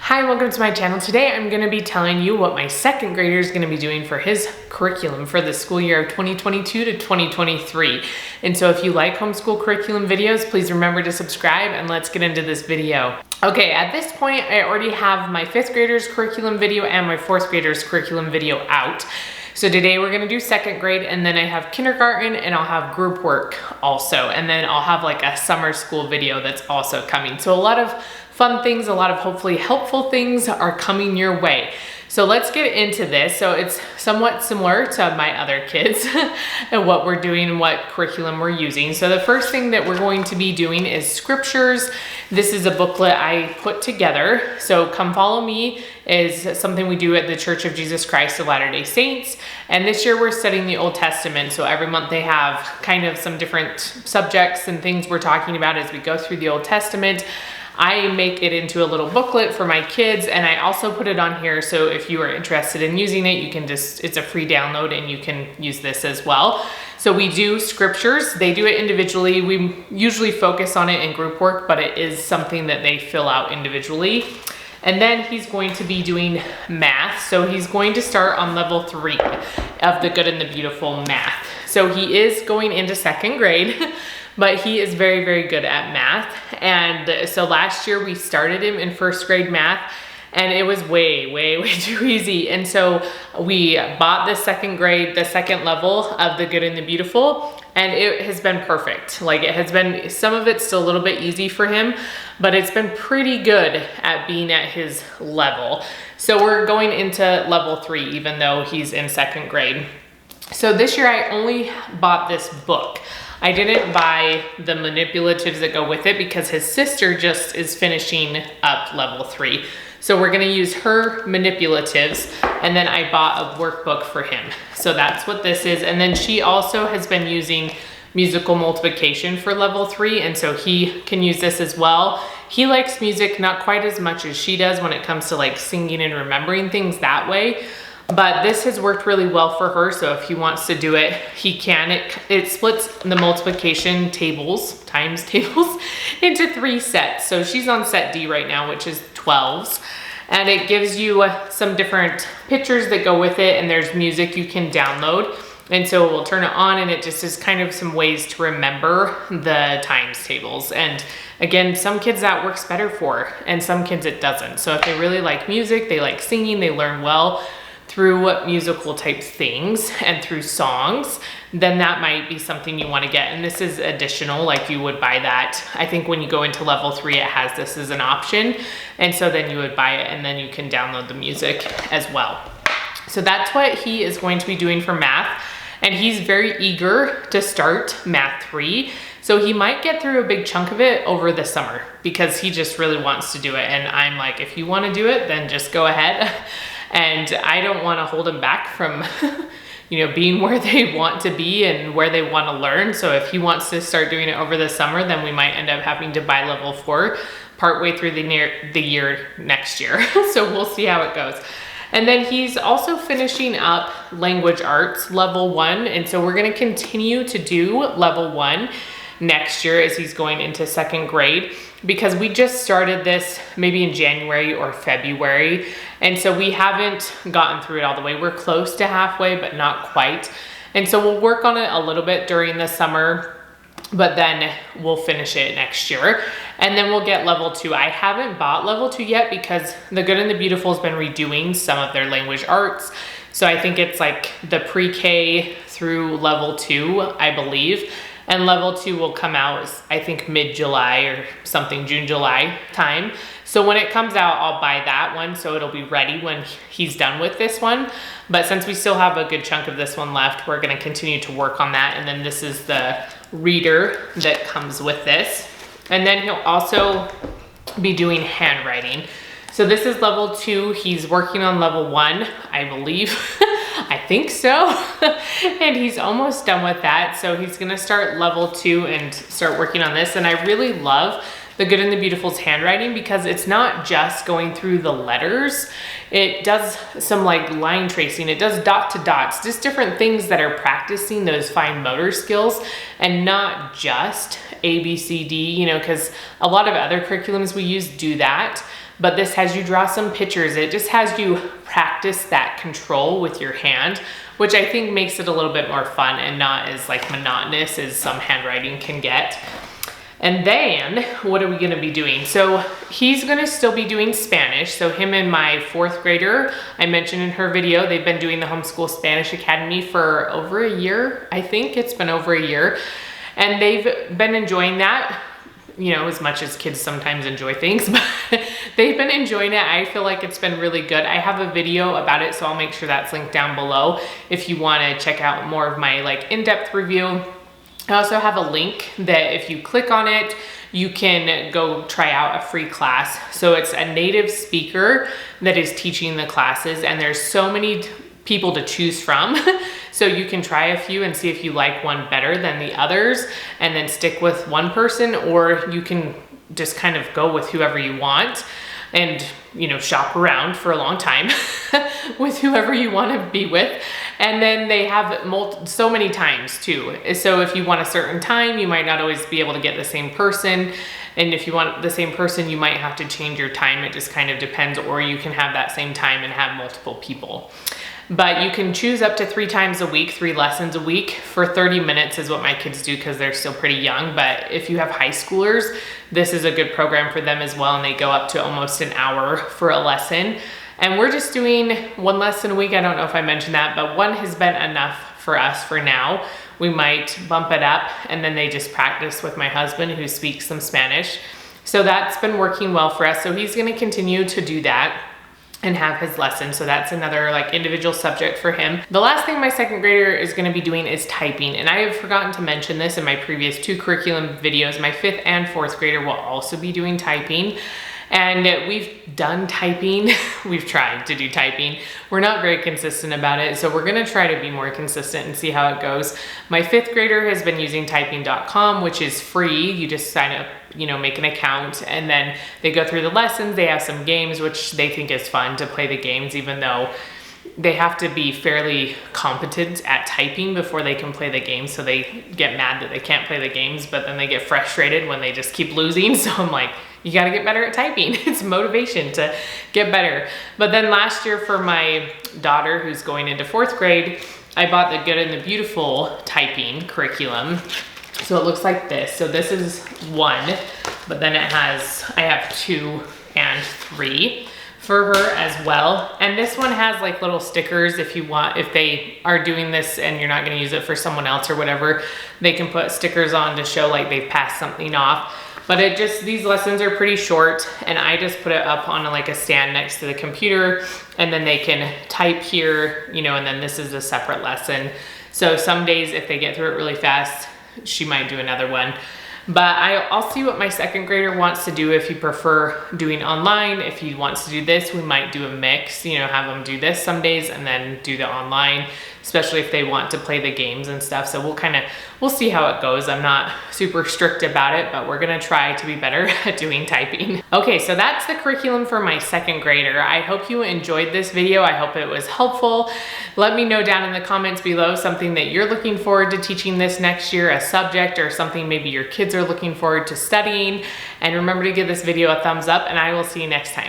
Hi, welcome to my channel. Today I'm going to be telling you what my second grader is going to be doing for his curriculum for the school year of 2022 to 2023. And so if you like homeschool curriculum videos, please remember to subscribe and let's get into this video. Okay, at this point I already have my fifth grader's curriculum video and my fourth grader's curriculum video out. So today we're gonna do second grade, and then I have kindergarten, and I'll have group work also. And then I'll have like a summer school video that's also coming. So a lot of fun things, a lot of hopefully helpful things are coming your way. So let's get into this. So it's somewhat similar to my other kids and what we're doing and what curriculum we're using. So the first thing that we're going to be doing is scriptures. This is a booklet I put together. So Come Follow Me is something we do at the Church of Jesus Christ of Latter-day Saints. And this year we're studying the Old Testament. So every month they have kind of some different subjects and things we're talking about as we go through the Old Testament. I make it into a little booklet for my kids, and I also put it on here, so if you are interested in using it, you can just, it's a free download and you can use this as well. So we do scriptures. They do it individually. We usually focus on it in group work, but it is something that they fill out individually. And then he's going to be doing math. So he's going to start on level 3 of the Good and the Beautiful math. So he is going into second grade. But he is very, very good at math. And so last year we started him in first grade math, and it was way too easy. And so we bought the second level of the Good and the Beautiful, and it has been perfect. Like, it has been, some of it's still a little bit easy for him, but it's been pretty good at being at his level. So we're going into level 3, even though he's in second grade. So this year I only bought this book. I didn't buy the manipulatives that go with it because his sister just is finishing up level 3. So we're gonna use her manipulatives, and then I bought a workbook for him. So that's what this is. And then she also has been using musical multiplication for level 3, and so he can use this as well. He likes music not quite as much as she does when it comes to like singing and remembering things that way. But this has worked really well for her, so if he wants to do it, he can. It splits the multiplication tables, times tables, into 3 sets. So she's on set D right now, which is 12s. And it gives you some different pictures that go with it, and there's music you can download. And so we'll turn it on, and it just is kind of some ways to remember the times tables. And again, some kids that works better for, and some kids it doesn't. So if they really like music, they like singing, they learn well through musical type things and through songs, then that might be something you want to get. And this is additional, like you would buy that. I think when you go into level 3, it has this as an option. And so then you would buy it, and then you can download the music as well. So that's what he is going to be doing for math. And he's very eager to start math 3. So he might get through a big chunk of it over the summer because he just really wants to do it. And I'm like, if you want to do it, then just go ahead. And I don't want to hold them back from, being where they want to be and where they want to learn. So if he wants to start doing it over the summer, then we might end up having to buy level 4 partway through the year next year. So we'll see how it goes. And then he's also finishing up language arts level 1. And so we're going to continue to do level 1 next year as he's going into second grade, because we just started this maybe in January or February. And so we haven't gotten through it all the way. We're close to halfway, but not quite. And so we'll work on it a little bit during the summer, but then we'll finish it next year. And then we'll get level 2. I haven't bought level 2 yet because the Good and the Beautiful has been redoing some of their language arts. So I think it's like the pre-K through level 2, I believe. And level 2 will come out, I think, mid-July or something, June, July time. So when it comes out, I'll buy that one, so it'll be ready when he's done with this one. But since we still have a good chunk of this one left, we're gonna continue to work on that. And then this is the reader that comes with this. And then he'll also be doing handwriting. So this is level 2. He's working on level 1, I believe. I think so. And he's almost done with that. So he's gonna start level 2 and start working on this. And I really love the Good and the Beautiful's handwriting because it's not just going through the letters. It does some like line tracing. It does dot to dots, just different things that are practicing those fine motor skills, and not just A, B, C, D, because a lot of other curriculums we use do that. but this has you draw some pictures. It just has you practice that control with your hand, which I think makes it a little bit more fun and not as like monotonous as some handwriting can get. And then what are we gonna be doing? So he's gonna still be doing Spanish. So him and my 4th grader, I mentioned in her video, they've been doing the Homeschool Spanish Academy for over a year. I think it's been over a year. And they've been enjoying that, you know, as much as kids sometimes enjoy things, but they've been enjoying it. I feel like it's been really good. I have a video about it, so I'll make sure that's linked down below if you wanna check out more of my like in-depth review. I also have a link that if you click on it, you can go try out a free class. So it's a native speaker that is teaching the classes, and there's so many people to choose from. So you can try a few and see if you like one better than the others and then stick with one person, or you can just kind of go with whoever you want and, you know, shop around for a long time with whoever you want to be with. And then they have so many times too. So if you want a certain time, you might not always be able to get the same person. And if you want the same person, you might have to change your time. It just kind of depends, or you can have that same time and have multiple people. But you can choose up to 3 times a week, 3 lessons a week for 30 minutes is what my kids do because they're still pretty young. But if you have high schoolers, this is a good program for them as well. And they go up to almost an hour for a lesson. And we're just doing 1 lesson a week. I don't know if I mentioned that, but 1 has been enough for us for now. We might bump it up, and then they just practice with my husband who speaks some Spanish. So that's been working well for us. So he's gonna continue to do that and have his lesson. So that's another like individual subject for him. The last thing my 2nd grader is gonna be doing is typing. And I have forgotten to mention this in my previous 2 curriculum videos. My 5th and 4th grader will also be doing typing. And we've done typing. We've tried to do typing. We're not very consistent about it. So we're gonna try to be more consistent and see how it goes. My 5th grader has been using typing.com, which is free. You just sign up, you know, make an account, and then they go through the lessons. They have some games, which they think is fun to play the games, even though they have to be fairly competent at typing before they can play the game. So they get mad that they can't play the games, but then they get frustrated when they just keep losing. So I'm like, you gotta get better at typing. It's motivation to get better. But then last year for my daughter who's going into 4th grade, I bought the Good and the Beautiful typing curriculum. So it looks like this. So this is 1, but then it has, I have 2 and 3 for her as well. And this one has like little stickers if you want, if they are doing this and you're not gonna use it for someone else or whatever, they can put stickers on to show like they've passed something off. But it just, these lessons are pretty short, and I just put it up on like a stand next to the computer, and then they can type here, you know, and then this is a separate lesson. So some days if they get through it really fast, she might do another one. But I'll see what my 2nd grader wants to do. If he prefer doing online, if he wants to do this, we might do a mix, you know, have them do this some days and then do the online, especially if they want to play the games and stuff. So we'll see how it goes. I'm not super strict about it, but we're gonna try to be better at doing typing. Okay, so that's the curriculum for my 2nd grader. I hope you enjoyed this video. I hope it was helpful. Let me know down in the comments below something that you're looking forward to teaching this next year, a subject or something maybe your kids are looking forward to studying. And remember to give this video a thumbs up, and I will see you next time.